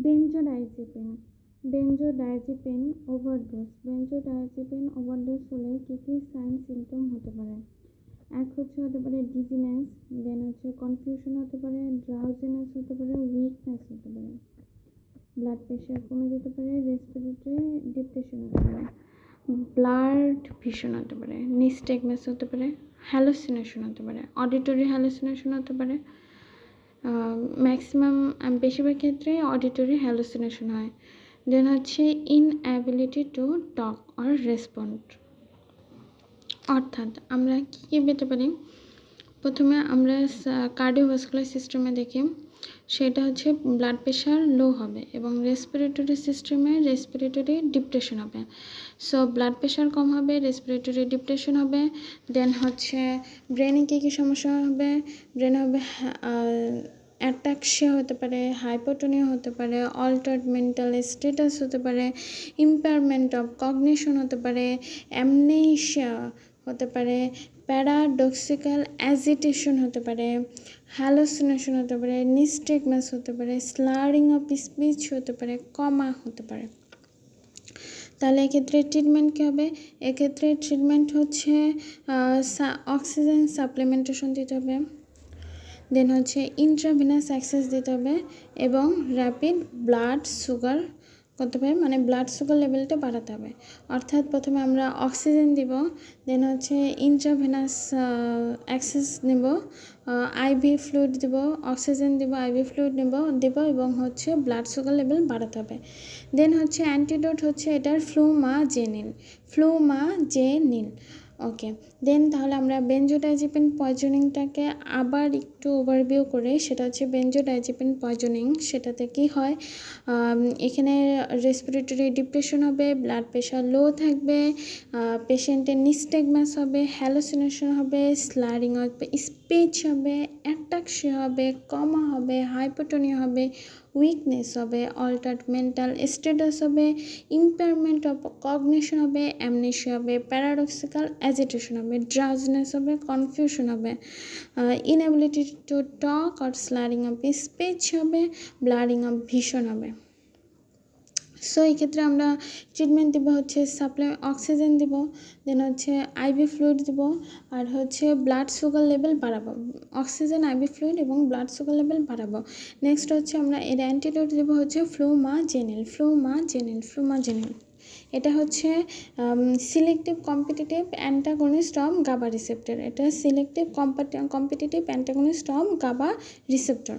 বেনজোডাইজিপিন বেনজোডাইজিপিন overdose হলে কী কী sign symptom হতে পারে? এক হতে পারে ডিজিনেস, দেন কনফিউশন হতে পারে, ড্রাউজিনেস হতে পারে, উইকনেস হতে পারে, ব্লাড প্রেশার কমে যেতে পারে, রেসপিরেটরি ডিপ্রেশন হতে পারে, ব্লাড ভিশন হতে পারে, নিস্টেগমাস হতে পারে, হ্যালুসিনেশন হতে পারে, অডিটরি হ্যালুসিনেশন হতে পারে। ম্যাক্সিমাম বেশিরভাগ ক্ষেত্রে অডিটরি হ্যালুসিনেশন হয়। Then inability to talk or respond. অর্থাৎ আমরা কী পেতে পারি? প্রথমে আমরা কার্ডিওভাস্কুলার সিস্টেমে দেখি, সেটা ব্লাড প্রেশার লো হবে এবং রেসপিরেটরি সিস্টেমে রেসপিরেটরি ডিপ্রেশন হবে। সো ব্লাড প্রেশার কম হবে, রেসপিরেটরি ডিপ্রেশন হবে। দেন ব্রেনে কী সমস্যা হবে? ব্রেনে হবে অ্যাটাক্সিয়া হতে পারে, হাইপোটোনিয়া হতে পারে, অল্টার্ড মেন্টাল স্ট্যাটাস হতে পারে, ইম্পেয়ারমেন্ট অফ কগনিশন হতে পারে, অ্যামনেশিয়া হতে পারে, প্যারাডক্সিক্যাল অ্যাজিটেশন হতে পারে, হ্যালুসিনেশন হতে পারে, নিস্টেগমাস হতে পারে, স্লারিং অফ স্পিচ হতে পারে, কমা হতে পারে। তাহলে এক্ষেত্রে ট্রিটমেন্ট কী হবে? এক্ষেত্রে ট্রিটমেন্ট অক্সিজেন সাপ্লিমেন্টেশন দিতে হবে, দেন ইন্ট্রাভিনাস অ্যাক্সেস দিতে হবে এবং র্যাপিড ব্লাড সুগার করতে হবে, মানে ব্লাড সুগার লেভেলটা বাড়াতে হবে। অর্থাৎ প্রথমে আমরা অক্সিজেন দিব, দেন ইন্ট্রাভিনাস অ্যাক্সেস নেব, আইভি ফ্লুইড দিব, অক্সিজেন দিব, আইভি ফ্লুইড দেব এবং ব্লাড সুগার লেভেল বাড়াতে হবে। দেন অ্যান্টিডোট এটার ফ্লুমাজেনিল। ওকে, দেন তাহলে আমরা বেনজোডাইজিপিন পয়জনিংটাকে আবার একটু ওভারভিউ করে, সেটা বেনজোডাইজিপিন পয়জনিং। সেটাতে কি হয়? এখানে রেসপিরেটরি ডিপ্রেশন হবে, ব্লাড প্রেশার লো থাকবে, পেশেন্টের নিস্টেগমাস হবে, হ্যালুসিনেশন হবে, স্লারিং হবে, স্পিচ হবে, অ্যাটাক্সিয়া হবে, কমা হবে, হাইপোটোনিয়া হবে, উইকনেস হবে, অল্টার্ড মেন্টাল স্ট্যাটাস হবে, ইম্পেয়ারমেন্ট অফ কগনিশন হবে, অ্যামনেশিয়া হবে, প্যারাডক্সিক্যাল অ্যাজিটেশন হবে, ড্রাউজিনেস হবে, কনফিউশন হবে, ইনএবিলিটি টু টক আর স্লারিং অফ স্পিচ হবে, ব্লারিং অফ ভিশন হবে। সো এই ক্ষেত্রে আমরা ট্রিটমেন্ট দেবো অক্সিজেন দিব, দেন আইভি ফ্লুইড দিব, আর ব্লাড সুগার লেভেল বাড়াবো। অক্সিজেন, আইভি ফ্লুইড এবং ব্লাড সুগার লেভেল বাড়াবো। নেক্সট আমরা এর অ্যান্টিডোট দেবো ফ্লুমাজেনিল। এটা selective competitive antagonist of GABA receptor. এটা selective competitive antagonist of GABA receptor.